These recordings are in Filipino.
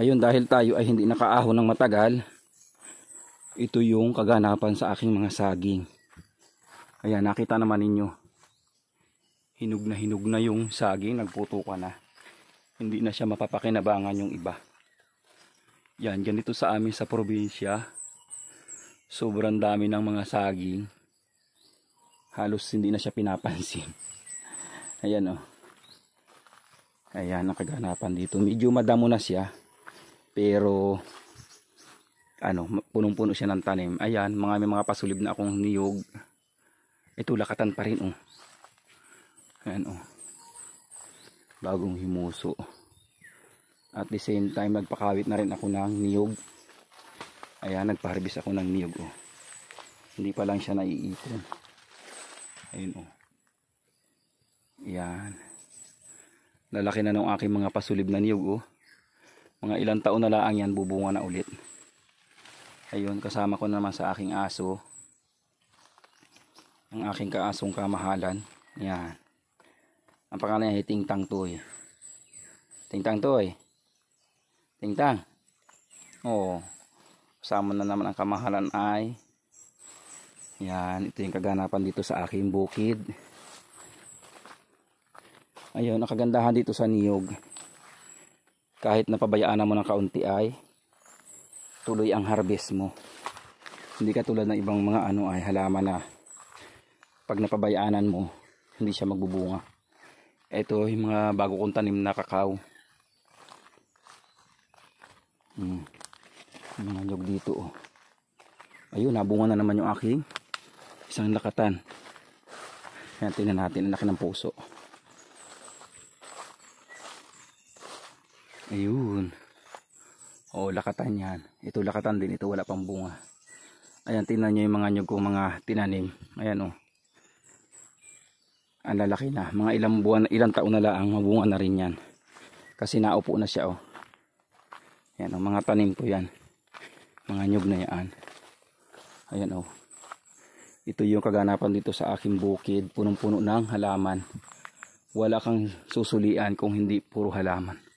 Ayun, dahil tayo ay hindi nakaahon ng matagal, ito yung kaganapan sa aking mga saging. Ayan, nakita naman ninyo. Hinog na yung saging, nagputukan na. Hindi na siya mapapakinabangan yung iba. Yan, ganito sa amin sa probinsya. Sobrang dami ng mga saging. Halos hindi na siya pinapansin. Ayan oh. Ayan ang kaganapan dito. Medyo madamo na siya. Pero punong-puno siya ng tanim. Ayan, may mga pasulib na akong niyog. Ito lakatan pa rin oh. Ayan oh. Bagong himuso. At the same time nagpakawit na rin ako ng niyog. Ayan, nagpa-harvest ako ng niyog oh. Hindi pa lang siya naiipon. Ayun oh. Ayan. Lalaki na ng aking mga pasulib na niyog oh. Mga ilang taon na lang yan, bubunga na ulit. Ayun, kasama ko naman sa aking aso. Ang aking kaasong kamahalan. Yan. Ang pangalan niya ay Tingtang Toy. Tingtang Toy. Tingtang. Oo. Kasama na naman ang kamahalan ay. Yan, ito yung kaganapan dito sa aking bukid. Ayun, ang kagandahan dito sa niyog. Kahit napabayaan mo ng kaunti ay tuloy ang harvest mo. Hindi katulad ng ibang mga ay halaman na pag napabayaanan mo hindi siya magbubunga. Ito yung mga bago kong tanim na kakao. Mga nyog dito oh. Ayun, nabunga na naman yung aking isang lakatan. Ayan, tingnan natin ang laki ng puso. Ayun. Oh, lakatan yan. Ito lakatan din. Ito wala pang bunga. Ayan, tingnan nyo yung mga nyug kong mga tinanim. Ayan oh. Ang lalaki na. Mga ilang taon na lang mabunga na rin yan. Kasi naupo na siya oh. Ayan oh, mga tanim ko yan. Mga nyug na yan. Ayan oh. Ito yung kaganapan dito sa aking bukid. Punong-puno ng halaman. Wala kang susulian kung hindi puro halaman.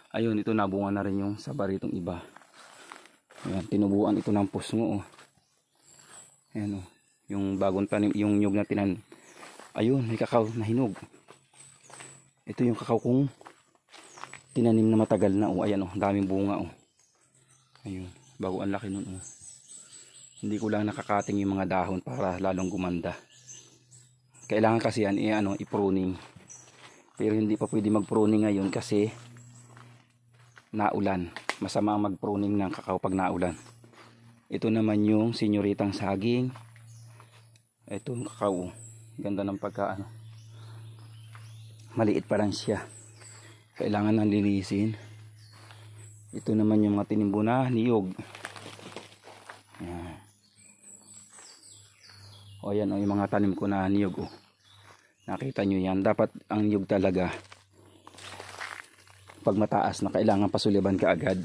Ayun, ito nabunga na rin yung sa baritong iba. Ayan, tinubuan ito ng pusngo oh. Ayan oh. Yung bagong tanim, yung nyug na tinanim. Ayun, may kakao na hinog. Ito yung kakao kong tinanim na matagal na oh. Ayan oh, daming bunga oh. Ayun, bago ang laki nun oh. Hindi ko lang nakakating yung mga dahon para lalong gumanda. Kailangan kasi yan i-pruning. Pero hindi pa pwede mag-pruning ngayon kasi naulan. Masama ang mag-pruning ng kakao pag naulan. Ito naman yung senyoritang saging. Ito yung kakao. Ganda ng pagka maliit pa lang siya. Kailangan nang linisin. Ito naman yung mga tinimbo na niyog. Ayan. O yan o, yung mga tanim ko na niyog o. Nakita nyo yan. Dapat ang niyog talaga pag mataas na kailangan pasuliban ka agad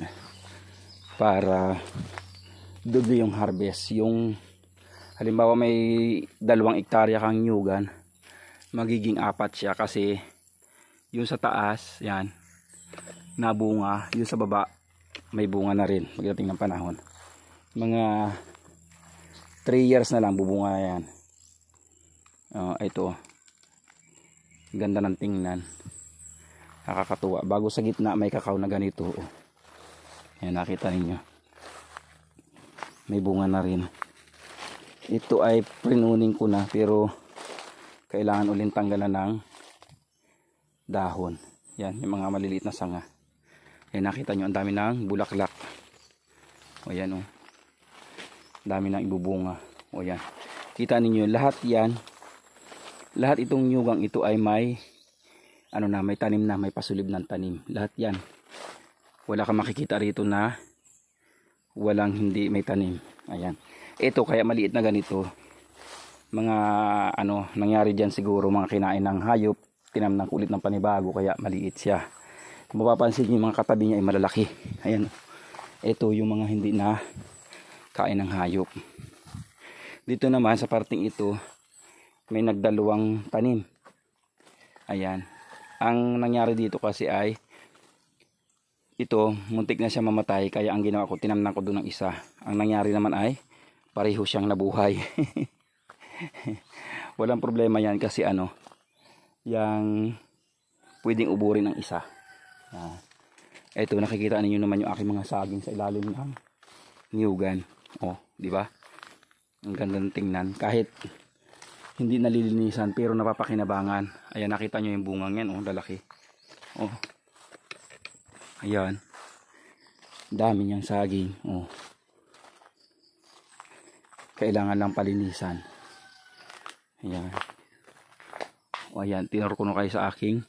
para doble yung harvest. Yung halimbawa may 2 hektarya kang niyugan, magiging 4 siya kasi yung sa taas yan nabunga, yung sa baba may bunga na rin pagdating ng panahon. Mga 3 years na lang bubunga yan. Ito ganda ng tingnan, nakakatuwa. Bago sa gitna may kakao na ganito oh. Ayan, nakita ninyo may bunga na rin. Ito ay prinuning ko na pero kailangan ulit tanggalan ng dahon. Yan, yung mga maliliit na sanga. Ayan, nakita nyo ang dami ng bulaklak. O yan o, dami ng ibubunga. O yan, kita ninyo lahat yan, lahat itong nyugang ito ay may may tanim na, may pasulib ng tanim. Lahat yan, wala kang makikita rito na walang hindi may tanim. Ayan, ito kaya maliit na ganito, mga nangyari dyan siguro mga kinain ng hayop, tinamnang kulit ng panibago kaya maliit siya. Kung mapapansin nyo yung mga katabi niya ay malalaki. Ayan, ito yung mga hindi na kain ng hayop. Dito naman sa parting ito may nagdalawang tanim. Ayan, ang nangyari dito kasi ay ito, muntik na siya mamatay, kaya ang ginawa ko, tinamnan ko doon ng isa. Ang nangyari naman ay pareho siyang nabuhay. Walang problema yan kasi ano, yang pwedeng uburin ng isa. Ito, nakikita ninyo naman yung aking mga saging sa ilalim ng niyugan. Oh, di ba? Ang ganda ng tingnan. Kahit hindi nalilinisan pero napapakinabangan. Ayan, nakita nyo yung bungang yan, oh, lalaki. Oh. Ayan. Dami niyang saging. Oh. Kailangan lang palinisan. Ayan. O ayan, tinuro ko na kayo sa aking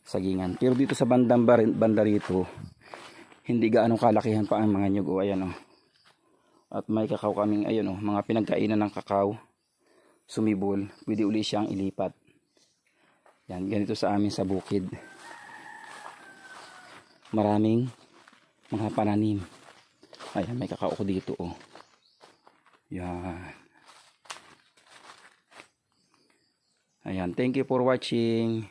sagingan. Pero dito sa banda rito, hindi gaano kalakihan pa ang mga nyug. O ayan, oh. At may kakao kaming, ayan, oh, mga pinagkainan ng kakao. Sumibol. Pwede uli siyang ilipat. Yan, ganito sa amin sa bukid. Maraming mga pananim. Ayan, may kakao ko dito, oh. Yan. Ayan, thank you for watching.